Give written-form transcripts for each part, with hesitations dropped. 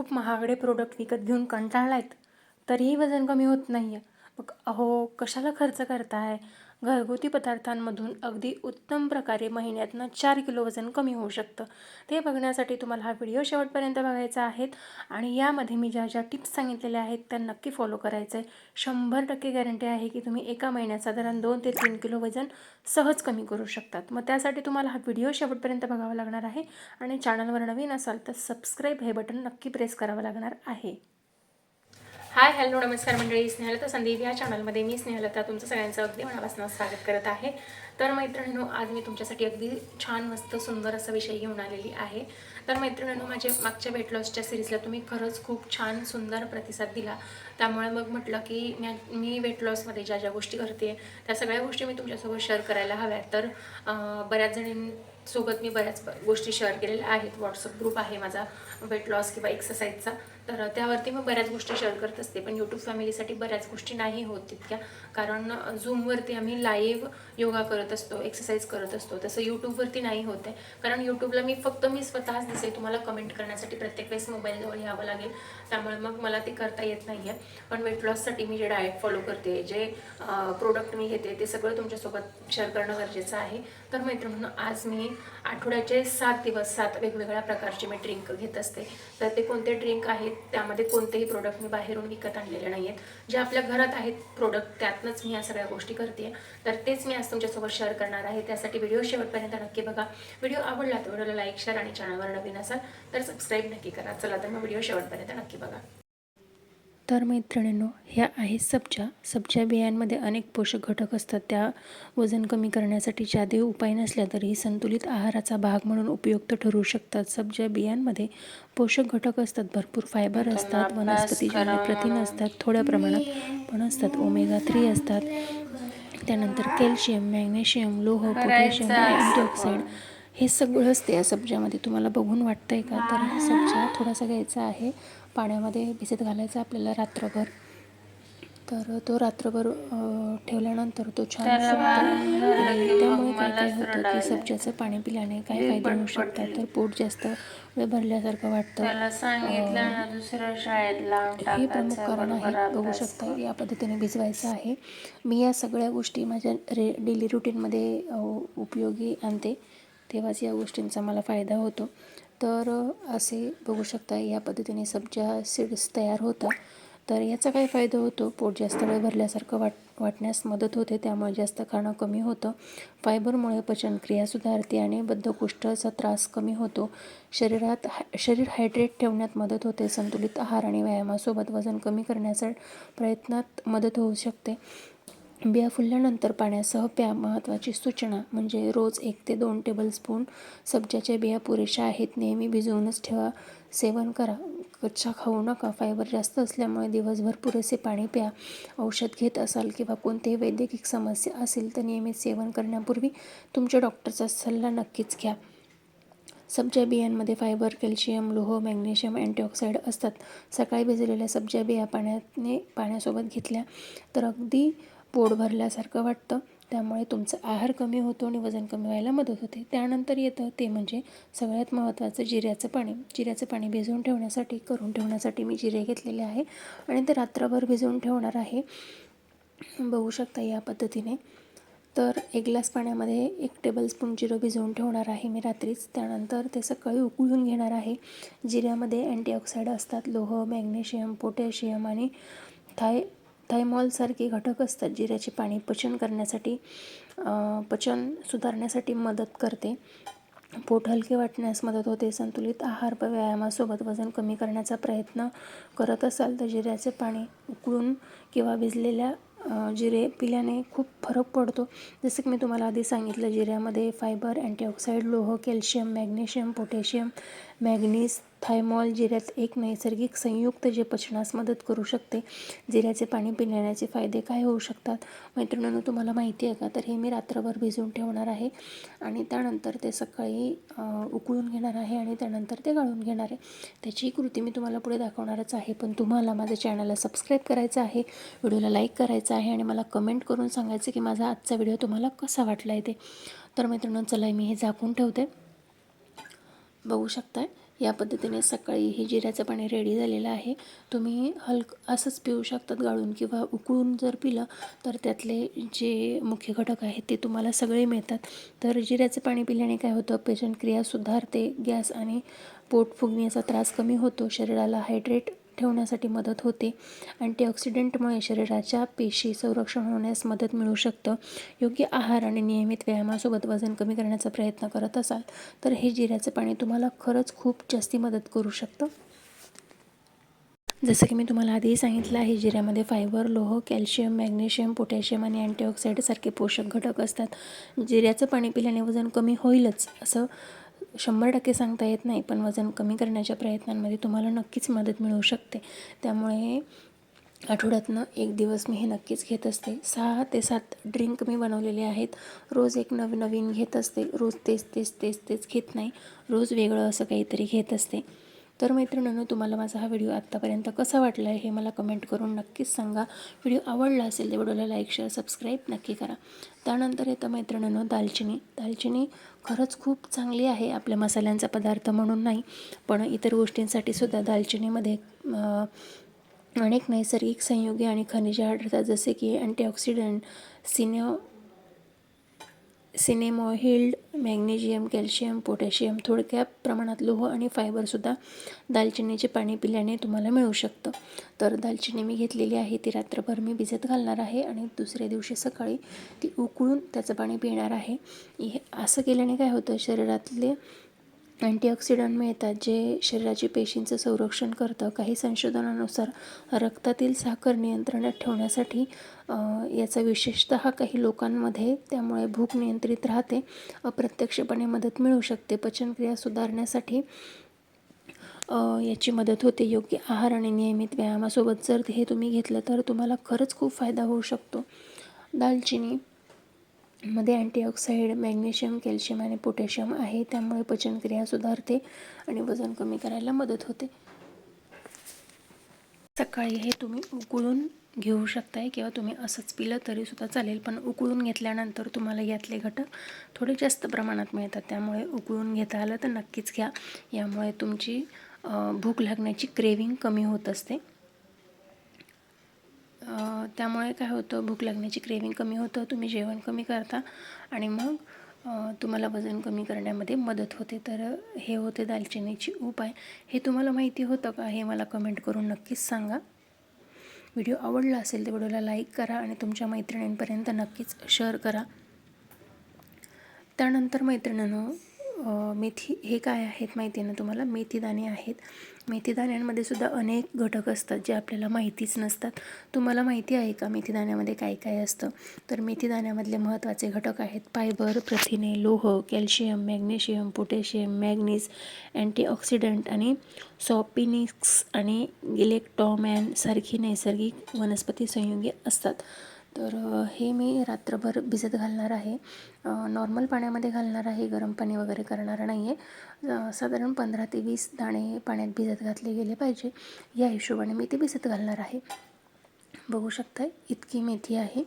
खूप महागडे प्रोडक्ट विकत घेऊन कंटाळलायत तरीही वजन कमी होत नाही आहे. मग अहो, कशाला खर्च करताय? घरगुती पदार्थांमधून अगदी उत्तम प्रकारे महिन्यातनं 4 किलो वजन कमी होऊ शकतं. ते बघण्यासाठी तुम्हाला हा व्हिडिओ शेवटपर्यंत बघायचा आहे आणि यामध्ये मी ज्या ज्या टिप्स सांगितलेल्या आहेत त्या नक्की फॉलो करायचं आहे. 100% गॅरंटी आहे की तुम्ही एका महिन्यात साधारण 2 ते 3 किलो वजन सहज कमी करू शकतात. मग त्यासाठी तुम्हाला हा व्हिडिओ शेवटपर्यंत बघावा लागणार आहे आणि चॅनलवर नवीन असाल तर सबस्क्राईब हे बटन नक्की प्रेस करावं लागणार आहे. हाय हॅलो नमस्कार मंडळी, स्नेहलता संदीप या चॅनलमध्ये मी स्नेहलता तुमचं सगळ्यांचं अगदी मनापासून स्वागत करत आहे. तर मैत्रिणींनो, आज मी तुमच्यासाठी अगदी छान मस्त सुंदर असा विषय घेऊन आलेली आहे. तर मैत्रिणींनो, माझ्या मागच्या वेट लॉसच्या सिरीजला तुम्ही खरंच खूप छान सुंदर प्रतिसाद दिला. त्यामुळे मग म्हटलं की मी वेट लॉसमध्ये ज्या ज्या गोष्टी करते त्या सगळ्या गोष्टी मी तुमच्यासोबत शेअर करायला हव्यात. तर बऱ्याच जणींसोबत मी बऱ्याच गोष्टी शेअर केलेल्या आहेत. व्हॉट्सअप ग्रुप आहे माझा वेट लॉस किंवा एक्सरसाइजचा, तर त्यावरती मी बऱ्याच गोष्टी शेअर करत असते. पण यूट्यूब फॅमिलीसाठी बऱ्याच गोष्टी नाही होत तितक्या, कारण झूमवरती आम्ही लाईव्ह योगा करत असतो, एक्सरसाइज करत असतो. तसं यूट्यूबवरती नाही होत आहे, कारण यूट्यूबला मी स्वतःच दिसे, तुम्हाला कमेंट करण्यासाठी प्रत्येक वेळेस मोबाईलजवळ यावं लागेल. त्यामुळे मग मला ते करता येत नाही आहे. पण वेट लॉससाठी मी जे डाएट फॉलो करते, जे प्रोडक्ट मी घेते, ते सगळं तुमच्यासोबत शेअर करणं गरजेचं आहे. तर मैत्रिणींनो, आज मी आठवड्याचे 7 दिवस 7 वेगवेगळ्या प्रकारचे मी ड्रिंक घेत असते. तर ते कोणते ड्रिंक आहेत, त्यामध्ये कोणतेही प्रोडक्ट मी बाहेरून विकत आणलेले नाही आहेत. जे आपल्या घरात आहेत प्रोडक्ट, त्यातनंच मी या सगळ्या गोष्टी करते. तर तेच मी आज तुमच्यासोबत शेअर करणार आहे. त्यासाठी व्हिडिओ शेवटपर्यंत नक्की बघा. व्हिडिओ आवडला तर व्हिडिओला लाईक, शेअर आणि चॅनलवर नवीन असाल तर सबस्क्राईब नक्की करा. चला तर मग व्हिडिओ शेवटपर्यंत नक्की बघा. तर मैत्रिणींनो, ह्या आहेत सब्जा. सब्जा बियांमध्ये अनेक पोषक घटक असतात. त्या वजन कमी करण्यासाठी साधे उपाय नसल्या तरीही संतुलित आहाराचा भाग म्हणून उपयुक्त ठरू शकतात. सब्जा बियांमध्ये पोषक घटक असतात, भरपूर फायबर असतात, वनस्पतीजन्य प्रथिन असतात, थोड्या प्रमाणात पण असतात, ओमेगा 3 असतात, त्यानंतर कॅल्शियम, मॅग्नेशियम, लोह, पोटॅशियम, अँटीऑक्सिडंट हे सगळं असते या सब्जामध्ये. तुम्हाला बघून वाटतंय का? तर सब्जा थोडासा घ्यायचा आहे, पाण्यामध्ये भिजत घालायचा आपल्याला रात्रभर. तर तो रात्रभर ठेवल्यानंतर तो छान फुगतो आणि त्यामुळे काय होतं की सब्जाचं पाणी पिल्याने काय फायदे होऊ शकतात. तर पोट जास्त वेळ भरल्यासारखं वाटतं, हे प्रमुख कारण आहे. बघू शकता, या पद्धतीने भिजवायचं आहे. मी या सगळ्या गोष्टी माझ्या डेली रुटीनमध्ये उपयोगी आणते, तेव्हाच या गोष्टींचा मला फायदा होतो. तर असे बघू शकता, या पद्धतीने सब्जा सीड्स तयार होतात. तर याचा काय फायदा होतो? पोट जास्त वेळ भरल्यासारखं वाटण्यास मदत होते, त्यामुळे जास्त खाणं कमी होतं. फायबरमुळे पचनक्रिया सुधारते आणि बद्धकोष्ठाचा त्रास कमी होतो. शरीर हायड्रेट ठेवण्यात मदत होते. संतुलित आहार आणि व्यायामासोबत वजन कमी करण्याच्या प्रयत्नात मदत होऊ शकते. बिया फुलल्यानंतर पाण्यासह प्या. महत्त्वाची सूचना म्हणजे रोज 1 ते 2 टेबलस्पून सब्जाच्या बिया पुरेशा आहेत. नेहमी भिजवूनच ठेवा. सेवन करा, कच्चा खाऊ नका. फायबर जास्त असल्यामुळे दिवसभर पुरेसे पाणी प्या. औषध घेत असाल किंवा कोणतेही वैद्यकीय समस्या असेल तर नियमित सेवन करण्यापूर्वी तुमच्या डॉक्टरचा सल्ला नक्कीच घ्या. सब्जा बियांमध्ये फायबर, कॅल्शियम, लोह, मॅग्नेशियम, अँटीऑक्सिडंट असतात. सकाळी भिजलेल्या सब्जा बिया पाण्यासोबत घेतल्या तर अगदी पोट भरल्यासारखं वाटतं. त्यामुळे तुमचा आहार कमी होतो आणि वजन कमी व्हायला मदत होते. त्यानंतर येतं ते म्हणजे सगळ्यात महत्त्वाचं, जिऱ्याचं पाणी. जिऱ्याचं पाणी करून ठेवण्यासाठी मी जिरे घेतलेले आहे आणि ते रात्रभर भिजवून ठेवणार आहे. बघू शकता या पद्धतीने. तर 1 ग्लास पाण्यामध्ये 1 टेबलस्पून जिरं भिजवून ठेवणार आहे मी रात्रीच. त्यानंतर ते सकाळी उकळून घेणार आहे. जिऱ्यामध्ये अँटीऑक्सिडंट असतात, लोह, मॅग्नेशियम, पोटॅशियम आणि थायमॉलसारखे घटक असतात. जिऱ्याचे पाणी पचन सुधारण्यासाठी मदत करते. पोट हलके वाटण्यास मदत होते. संतुलित आहार व व्यायामासोबत वजन कमी करण्याचा प्रयत्न करत असाल तर जिऱ्याचे पाणी उकळून किंवा भिजलेल्या जिरे पिल्याने खूप फरक पडतो. जसं की मी तुम्हाला आधी सांगितलं, जिऱ्यामध्ये फायबर, अँटीऑक्सिडंट, लोह, calcium, magnesium, potassium, manganese, thymol जिऱ्यात एक नैसर्गिक संयुक्त जे पचनास मदत करू शकते. जिऱ्याचे पाणी पिण्याचे फायदे काय होऊ शकतात मैत्रिणींनो, तुम्हाला माहिती आहे का? तर हे मी रात्रभर भिजवून ठेवणार आहे आणि त्यानंतर ते सकाळी उकळून घेणार आहे आणि त्यानंतर ते गाळून घेणार आहे. त्याची कृती मी तुम्हाला पुढे दाखवणारच आहे. पण तुम्हाला माझ्या चॅनलला सबस्क्राईब करायचं आहे, व्हिडिओला लाईक करायचं आहे आणि मला कमेंट करून सांगायचं की माझा आजचा व्हिडिओ तुम्हाला कसा वाटला आहे ते. तर मैत्रिणींनो, चला मी हे झाकून ठेवते. बघू शकताय या पद्धतीने सकाळी हे जिऱ्याचं पाणी रेडी झालेलं आहे. तुम्ही असंच पिऊ शकतात गाळून किंवा उकळून जर पिलं तर त्यातले जे मुख्य घटक आहेत ते तुम्हाला सगळे मिळतात. तर जिऱ्याचं पाणी पिल्याने काय होतं, पचनक्रिया सुधारते, गॅस आणि पोट फुगण्याचा त्रास कमी होतो, शरीराला हायड्रेट ठेवण्यासाठी मदत होते, अँटीऑक्सिडंटमुळे शरीराच्या पेशी संरक्षण होण्यास मदत मिळू शकतं. योग्य आहार आणि नियमित व्यायामासोबत वजन कमी करण्याचा प्रयत्न करत असाल तर हे जिऱ्याचं पाणी तुम्हाला खरंच खूप जास्ती मदत करू शकतं. जसं की मी तुम्हाला आधीही सांगितलं आहे, जिऱ्यामध्ये फायबर, लोह, कॅल्शियम, मॅग्नेशियम, पोटॅशियम आणि अँटीऑक्सिडंटसारखे पोषक घटक असतात. जिऱ्याचं पाणी पिल्याने वजन कमी होईलच असं 100% सांगता येत नाही, पण वजन कमी करण्याच्या प्रयत्नांमध्ये तुम्हाला नक्कीच मदत मिळू शकते. त्यामुळे आठवड्यातनं 1 दिवस मी हे नक्कीच घेत असते. 6 ते 7 ड्रिंक मी बनवलेले आहेत. रोज एक नवीन घेत असते. रोज तेच घेत नाही. रोज वेगळं असं काहीतरी घेत असते. तर मैत्रिणींनो, तुम्हाला माझा हा व्हिडिओ आत्तापर्यंत कसा वाटला आहे हे मला कमेंट करून नक्कीच सांगा. व्हिडिओ आवडला असेल तर व्हिडिओला लाईक, शेअर, सबस्क्राईब नक्की करा. त्यानंतर येतं मैत्रिणींनो दालचिनी. दालचिनी खरंच खूप चांगली आहे आपल्या मसाल्यांचा पदार्थ म्हणून नाही, पण इतर गोष्टींसाठी सुद्धा दालचिनीमध्ये अनेक नैसर्गिक संयुगे आणि खनिजे आढळतात, जसे की अँटीऑक्सिडंट, सिनेमॉइड, मॅग्नेशियम, कॅल्शियम, पोटॅशियम, थोडक्या प्रमाणात लोह आणि फायबरसुद्धा दालचिनीचे पाणी पिल्याने तुम्हाला मिळू शकतं. तर दालचिनी मी घेतलेली आहे, ती रात्रभर मी भिजत घालणार आहे आणि दुसऱ्या दिवशी सकाळी ती उकळून त्याचं पाणी पिणार आहे. असं केल्याने काय होतं, शरीरातले अँटीऑक्सिडंट मिळतात जे शरीराची पेशींचं संरक्षण करतं. काही संशोधनानुसार रक्तातील साखर नियंत्रणात ठेवण्यासाठी याचा विशेषतः काही लोकांमध्ये त्यामुळे भूक नियंत्रित राहते, अप्रत्यक्षपणे मदत मिळू शकते. पचनक्रिया सुधारण्यासाठी याची मदत होते. योग्य आहार आणि नियमित व्यायामासोबत जर हे तुम्ही घेतलं तर तुम्हाला खरंच खूप फायदा होऊ शकतो. दालचिनी मध्ये अँटीऑक्साईड, मॅग्नेशियम, कॅल्शियम आणि पोटॅशियम आहे, त्यामुळे पचनक्रिया सुधारते आणि वजन कमी करायला मदत होते. सकाळी हे तुम्ही उकळून घेऊ शकताय किंवा तुम्ही असंच पिलं तरीसुद्धा चालेल, पण उकळून घेतल्यानंतर तुम्हाला यातले घटक थोडे जास्त प्रमाणात मिळतात, त्यामुळे उकळून घेता आलं तर नक्कीच घ्या. यामुळे तुमची भूक लागण्याची क्रेविंग कमी होत असते. त्यामुळे काय होतं, भूक लागण्याची क्रेविंग कमी होतं, तुम्ही जेवण कमी करता आणि मग तुम्हाला वजन कमी करण्यामध्ये मदत होते. तर हे होते दालचिनीचे उपाय. हे तुम्हाला माहिती होतं का हे मला कमेंट करून नक्कीच सांगा. व्हिडिओ आवडला असेल तर व्हिडिओला लाईक करा आणि तुमच्या मैत्रिणींपर्यंत नक्कीच शेअर करा. त्यानंतर मैत्रिणींनो, मेथी हे काय आहेत माहिती आहे ना तुम्हाला, मेथीदाणे आहेत. मेथीदाण्यांमध्ये सुद्धा अनेक घटक असतात जे आपल्याला माहितीच नसतात. तुम्हाला माहिती आहे का मेथीदाण्यामध्ये काय काय असतं? तर मेथीदाण्यामधले महत्त्वाचे घटक आहेत फायबर, प्रथिने, लोह, calcium, magnesium, potassium, manganese, antioxidant आणि सॉपिनिक्स आणि गिलेक्टॉमॅन सारखी नैसर्गिक वनस्पती संयुगे असतात. तर हे मी रात्रभर भिजत घालणार आहे. नॉर्मल पाण्यामध्ये घालणार आहे, गरम पाणी वगैरे करणार नाही आहे. साधारण 15 ते 20 दाणे पाण्यात भिजत घातले गेले पाहिजे, या हिशोबाने मी ते भिजत घालणार आहे. बघू शकताय इतकी मेथी आहे,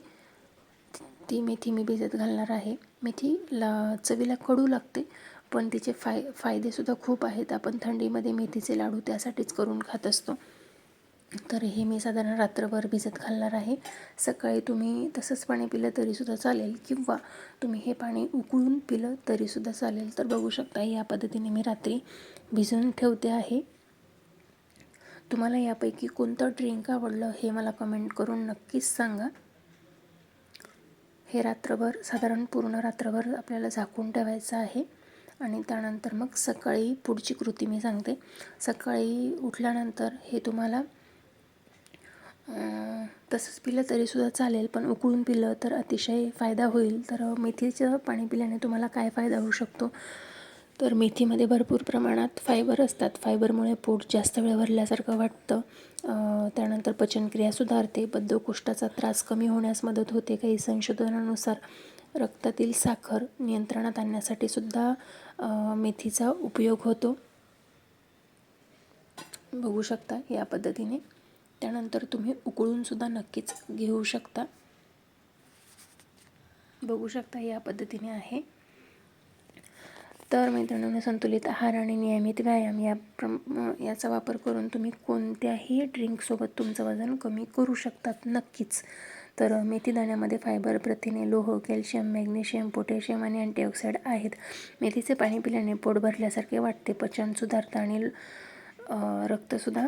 ती मेथी मी भिजत घालणार आहे. मेथी चवीला कडू लागते, पण तिचे फायदेसुद्धा खूप आहेत. आपण थंडीमध्ये मेथीचे लाडू त्यासाठीच करून खात असतो. तर हे मी साधारण रात्रभर भिजत घालणार आहे. सकाळी तुम्ही तसंच पाणी पिलं तरीसुद्धा चालेल किंवा तुम्ही हे पाणी उकळून पिलं तरीसुद्धा चालेल. तर बघू शकता या पद्धतीने मी रात्री भिजवून ठेवते आहे. तुम्हाला यापैकी कोणतं ड्रिंक आवडलं हे मला कमेंट करून नक्कीच सांगा. हे रात्रभर साधारण पूर्ण रात्रभर आपल्याला झाकून ठेवायचं आहे आणि त्यानंतर मग सकाळी पुढची कृती मी सांगते. सकाळी उठल्यानंतर हे तुम्हाला तसंच पिलं तरीसुद्धा चालेल, पण उकळून पिलं तर अतिशय फायदा होईल. तर मेथीचं पाणी पिल्याने तुम्हाला काय फायदा होऊ शकतो, तर मेथीमध्ये भरपूर प्रमाणात फायबर असतात. फायबरमुळे पोट जास्त वेळ भरल्यासारखं वाटतं. त्यानंतर पचनक्रिया सुधारते, बद्धकोष्ठाचा त्रास कमी होण्यास मदत होते. काही संशोधनानुसार रक्तातील साखर नियंत्रणात आणण्यासाठी सुद्धा मेथीचा उपयोग होतो. बघू शकता या पद्धतीने. त्यानंतर तुम्ही उकळूनसुद्धा नक्कीच घेऊ शकता. बघू शकता या पद्धतीने आहे. तर मैत्रिणींनो, संतुलित आहार आणि नियमित व्यायाम याचा वापर करून तुम्ही कोणत्याही ड्रिंकसोबत तुमचं वजन कमी करू शकतात नक्कीच. तर मेथी दाण्यामध्ये फायबर, प्रथिने, लोह, कॅल्शियम, मॅग्नेशियम, पोटॅशियम आणि अँटीऑक्सिडंट आहेत. मेथीचे पाणी पिल्याने पोट भरल्यासारखे वाटते, पचन सुधारतं आणि रक्तसुद्धा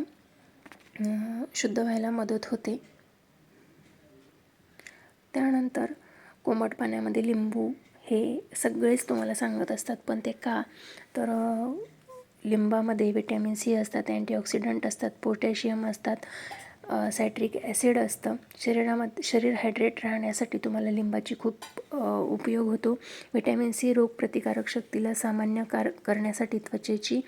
शुद्ध व्हायला मदत होते. त्यानंतर कोमट पाण्यामध्ये लिंबू हे सगळेच तुम्हाला सांगत असतात, पण ते का? तर लिंबामध्ये विटॅमिन सी असतात, अँटीऑक्सिडंट असतात, पोटॅशियम असतात, सायट्रिक ॲसिड असतं. शरीर हायड्रेट राहण्यासाठी तुम्हाला लिंबाची खूप उपयोग होतो. विटॅमिन सी रोगप्रतिकारक शक्तीला सामान्य करण्यासाठी, त्वचेची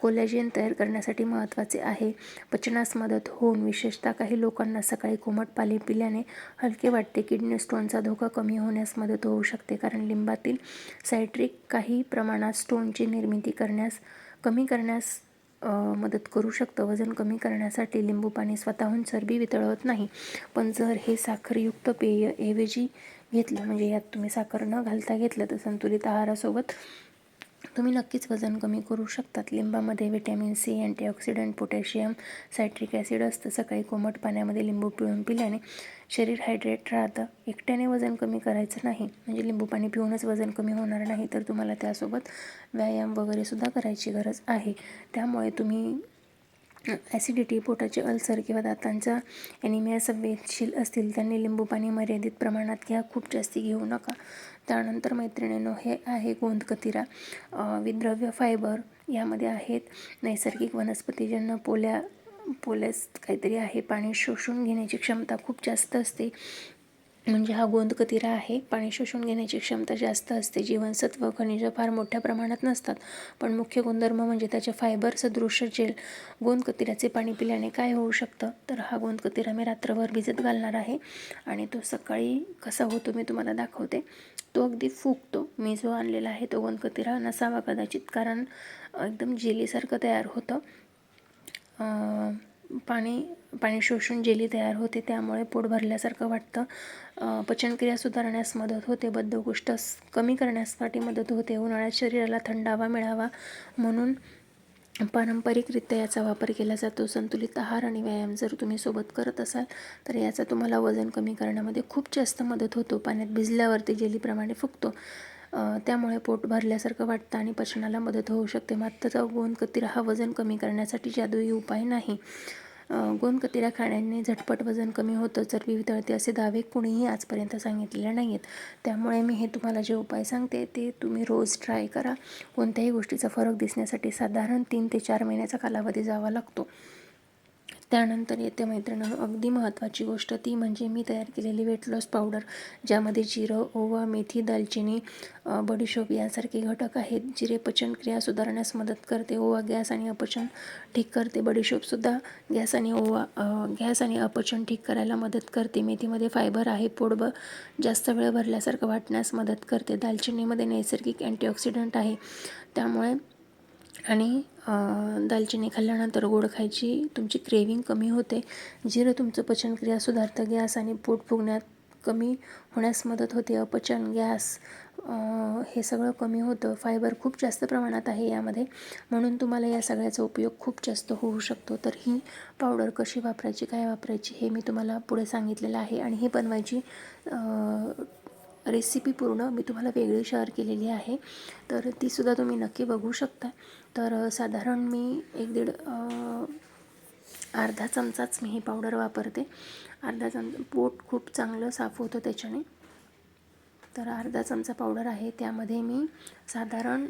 कोलॅजेन तयार करण्यासाठी महत्त्वाचे आहे. पचनास मदत होऊन विशेषतः काही लोकांना सकाळी कोमट पाणी पिल्याने हलके वाटते. किडनी स्टोनचा धोका कमी होण्यास मदत होऊ शकते, कारण लिंबातील सायट्रिक काही प्रमाणात स्टोनची निर्मिती कमी करण्यास मदत करू शकतं. वजन कमी करण्यासाठी लिंबू पाणी स्वतःहून चरबी वितळवत नाही, पण जर हे साखरयुक्त पेय ऐवजी घेतलं, म्हणजे यात तुम्ही साखर न घालता घेतलं, तर संतुलित आहारासोबत तुम्ही नक्कीच वजन कमी करू शकतात. लिंबामध्ये vitamin C, antioxidant, potassium, citric acid असतं. सकाळी कोमट पाण्यामध्ये लिंबू पिळून पिल्याने शरीर हायड्रेट राहतं. एकट्याने वजन कमी करायचं नाही, म्हणजे लिंबू पाणी पिऊनच वजन कमी होणार नाही, तर तुम्हाला त्यासोबत व्यायाम वगैरेसुद्धा करायची गरज आहे. त्यामुळे तुम्ही ॲसिडिटी, पोटाचे अल्सर किंवा दातांचा ॲनिमिया संवेदनशील असतील त्यांनी लिंबू पाणी मर्यादित प्रमाणात घ्या, खूप जास्ती घेऊ नका. त्यानंतर मैत्रिणींनो, हे आहे गोंदकतिरा. विद्रव्य फायबर यामध्ये आहेत. नैसर्गिक वनस्पतीजन्य पोलॅस काहीतरी आहे. पाणी शोषून घेण्याची क्षमता खूप जास्त असते, म्हणजे हा गोंदकतिरा आहे. पाणी शोषून घेण्याची क्षमता जास्त असते. जीवनसत्व, खनिजं फार मोठ्या प्रमाणात नसतात, पण मुख्य गुणधर्म म्हणजे त्याचे फायबर सदृश्य जेल. गोंदकतिऱ्याचे पाणी पिल्याने काय होऊ शकतं, तर हा गोंदकतिरा मी रात्रभर भिजत घालणार आहे आणि तो सकाळी कसा होतो मी तुम्हाला दाखवते. तो अगदी फुगतो. मी जो आणलेला आहे तो गोंदकतिरा नसावा कदाचित, कारण एकदम जेलीसारखं तयार होतं. पाणी शोषून जेली तयार होते, त्यामुळे पोट भरल्यासारखं वाटतं. पचनक्रिया सुधारण्यास मदत होते. बद्धकोष्ठ कमी करण्यासाठी मदत होते. उन्हाळ्यात शरीराला थंडावा मिळावा म्हणून पारंपरिकरित्या याचा वापर केला जातो. संतुलित आहार आणि व्यायाम जर तुम्ही सोबत करत असाल तर याचा तुम्हाला वजन कमी करण्यामध्ये खूप जास्त मदत होतो. पाण्यात भिजल्यावरती जेलीप्रमाणे फुगतो, त्यामुळे पोट भरल्यासारखं वाटतं आणि पचनाला मदत होऊ शकते. मात्र गोंदकतिरा हा वजन कमी करण्यासाठी जादुई उपाय नाही. गोंदकतिरा खाण्याने झटपट वजन कमी होतं, चरबी वितळते असे दावे कोणीही आजपर्यंत सांगितलेले नाही आहेत. त्यामुळे मी हे तुम्हाला जे उपाय सांगते ते तुम्ही रोज ट्राय करा. कोणत्याही गोष्टीचा फरक दिसण्यासाठी साधारण 3 ते 4 महिन्याचा कालावधी जावा लागतो. त्यानंतर येते मैत्रिणींनो अगदी महत्त्वाची गोष्ट, ती म्हणजे मी तयार केलेली वेट लॉस पावडर, ज्यामध्ये जिरं, ओवा, मेथी, दालचिनी, बडीशोप यासारखे घटक आहेत. जिरे पचनक्रिया सुधारण्यास मदत करते. ओवा गॅस आणि अपचन ठीक करते. बडीशोपसुद्धा गॅस आणि अपचन ठीक करायला मदत करते. मेथीमध्ये फायबर आहे, जास्त वेळ भरल्यासारखं वाटण्यास मदत करते. दालचिनीमध्ये नैसर्गिक अँटीऑक्सिडंट आहे, त्यामुळे आणि दालचिनी खाल्ल्यानंतर गोड खायची तुमची क्रेविंग कमी होते. जिरं तुमचं पचनक्रिया सुधारतं. गॅस आणि पोट फुगण्यात कमी होण्यास मदत होते. अपचन, गॅस हे सगळं कमी होतं. फायबर खूप जास्त प्रमाणात आहे यामध्ये, म्हणून तुम्हाला या सगळ्याचा उपयोग खूप जास्त होऊ शकतो. तर ही पावडर कशी वापरायची, काय वापरायची हे मी तुम्हाला पुढे सांगितलेलं आहे, आणि ही बनवायची रेसिपी पूर्ण मी तुम्हाला वेगळी शेअर केलेली आहे, तर तीसुद्धा तुम्ही नक्की बघू शकता. तर साधारण मी अर्धा चमचाच मी ही पावडर वापरते. अर्धा चमचा पोट खूप चांगलं साफ होतं त्याच्याने. तर अर्धा चमचा पावडर आहे, त्यामध्ये मी साधारण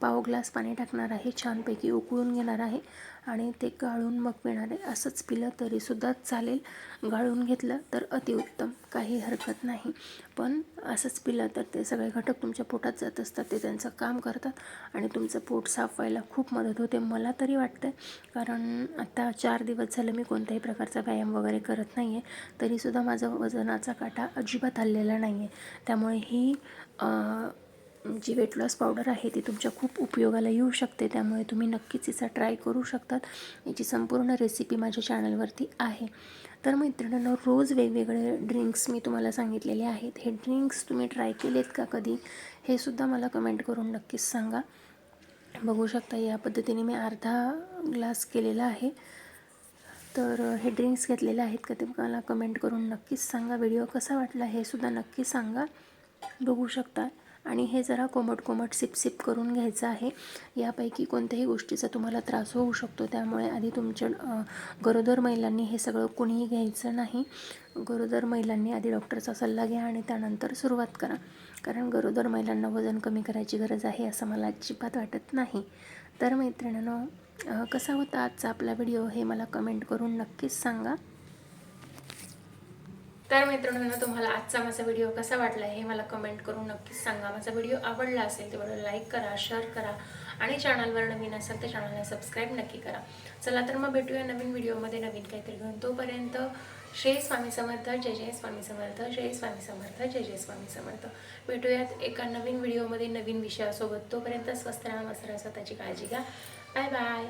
पाव ग्लास पाणी टाकणार आहे. छानपैकी उकळून घेणार आहे आणि ते गाळून मग पिणार आहे. असंच पिलं तरीसुद्धा चालेल, गाळून घेतलं तर अतिउत्तम, काही हरकत नाही. पण असंच पिलं तर ते सगळे घटक तुमच्या पोटात जात असतात, ते त्यांचं काम करतात आणि तुमचं पोट साफ व्हायला खूप मदत होते. मला तरी वाटतं, कारण आता 4 दिवस झालं मी कोणत्याही प्रकारचा व्यायाम वगैरे करत नाही आहे, तरीसुद्धा माझा वजनाचा काटा अजिबात हललेला नाही आहे. त्यामुळे ही जी वेट लॉस पावडर आहे ती तुमच्या खूप उपयोगाला येऊ शकते, त्यामुळे तुम्ही नक्कीच हिचा ट्राय करू शकतात. याची संपूर्ण रेसिपी माझ्या चॅनलवरती आहे. तर मैत्रिणींनो, रोज वेगवेगळे ड्रिंक्स मी तुम्हाला सांगितलेले आहेत. हे ड्रिंक्स तुम्ही ट्राय केलेत का कधी, हे सुद्धा मला कमेंट करून नक्कीच सांगा. बघू शकता या पद्धतीने मी अर्धा ग्लास केलेला आहे. तर हे ड्रिंक्स घेतलेले आहेत का ते मला कमेंट करून नक्कीच सांगा. व्हिडिओ कसा वाटला हे सुद्धा नक्की सांगा. बघू शकता, आणि हे जरा कोमट सिप करून घ्यायचं आहे. यापैकी कोणत्याही गोष्टीचा तुम्हाला त्रास होऊ शकतो, त्यामुळे आधी तुमच्या गरोदर महिलांनी हे सगळं कुणीही घ्यायचं नाही. गरोदर महिलांनी आधी डॉक्टरचा सल्ला घ्या आणि त्यानंतर सुरुवात करा, कारण गरोदर महिलांना वजन कमी करायची गरज आहे असं मला अजिबात वाटत नाही. तर मैत्रिणींनो, कसा होता आजचा आपला व्हिडिओ हे मला कमेंट करून नक्कीच सांगा. तर मित्रांनो, तुम्हाला आजचा माझा व्हिडिओ कसा वाटला हे मला कमेंट करून नक्कीच सांगा. माझा व्हिडिओ आवडला असेल तर लाईक करा, शेअर करा, आणि चॅनलवर नवीन असेल तर चॅनलला सबस्क्राईब नक्की करा. चला तर मग भेटूया नवीन व्हिडिओमध्ये नवीन काहीतरी घेऊन. तोपर्यंत श्री स्वामी समर्थ, जय जय स्वामी समर्थ, जय स्वामी समर्थ, जय जय स्वामी समर्थ. भेटूयात एका नवीन व्हिडिओमध्ये नवीन विषयासोबत. तोपर्यंत स्वस्त राहा, मस्त राहा, स्वतःची काळजी घ्या. Bye bye.